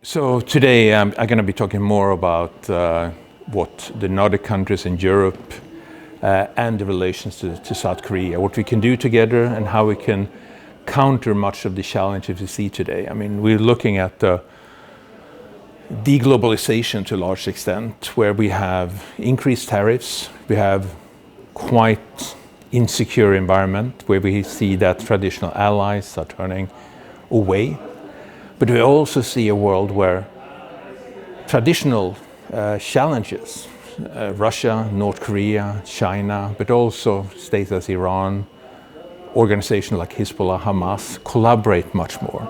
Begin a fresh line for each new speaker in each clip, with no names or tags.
So today I'm going to be talking more about what the Nordic countries in Europe and the relations to South Korea, what we can do together and how we can counter much of the challenges we see today. I mean, we're looking at deglobalization to a large extent, where we have increased tariffs, we have quite insecure environment where we see that traditional allies are turning away. But we also see a world where traditional challenges, Russia, North Korea, China, but also states as Iran, organizations like Hezbollah, Hamas, collaborate much more.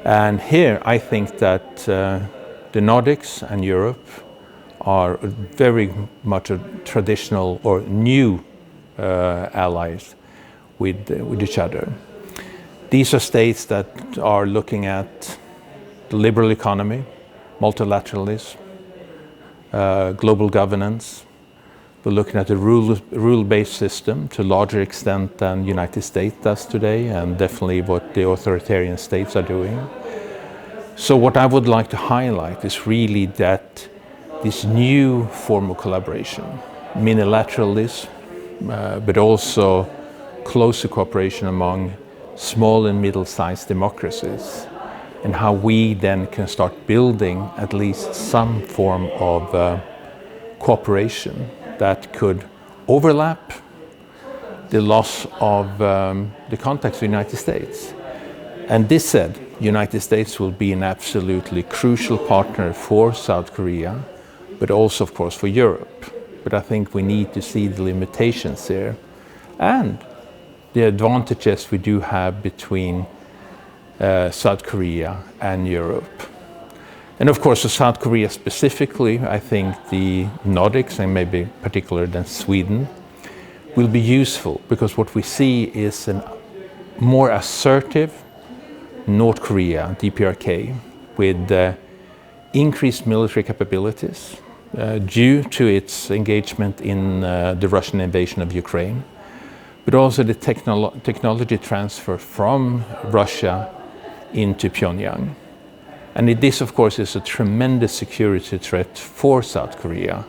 And here I think that the Nordics and Europe are very much a traditional or new allies with each other. These are states that are looking at the liberal economy, multilateralism, global governance. We're looking at a rule-based system to a larger extent than the United States does today, and definitely what the authoritarian states are doing. So what I would like to highlight is really that this new form of collaboration, unilateralism, but also closer cooperation among small and middle-sized democracies, and how we then can start building at least some form of cooperation that could overlap the loss of the contacts with the United States. And this said, the United States will be an absolutely crucial partner for South Korea, but also, of course, for Europe. But I think we need to see the limitations here and the advantages we do have between South Korea and Europe. And of course, for South Korea specifically, I think the Nordics, and maybe particular than Sweden, will be useful, because what we see is a more assertive North Korea, DPRK, with increased military capabilities due to its engagement in the Russian invasion of Ukraine, but also the technology transfer from Russia into Pyongyang. And this, of course, is a tremendous security threat for South Korea.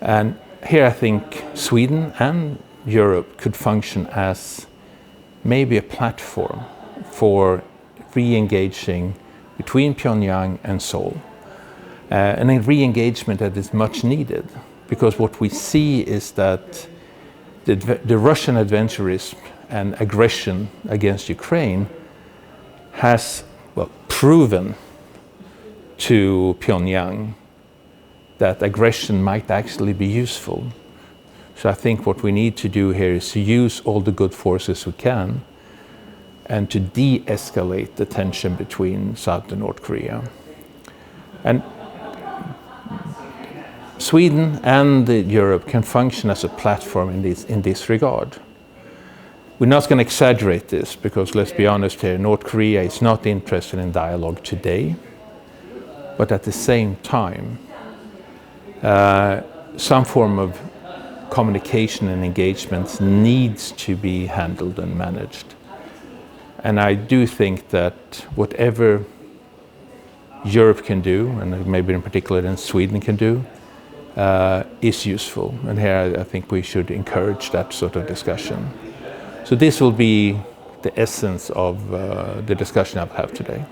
And here I think Sweden and Europe could function as maybe a platform for re-engaging between Pyongyang and Seoul. And a re-engagement that is much needed, because what we see is that the Russian adventurism and aggression against Ukraine has proven to Pyongyang that aggression might actually be useful. So I think what we need to do here is to use all the good forces we can and to de-escalate the tension between South and North Korea. And Sweden and Europe can function as a platform in this regard. We're not going to exaggerate this, because let's be honest here, North Korea is not interested in dialogue today. But at the same time, some form of communication and engagement needs to be handled and managed. And I do think that whatever Europe can do, and maybe in particular then Sweden can do, is useful. And here I think we should encourage that sort of discussion. So this will be the essence of the discussion I'll have today.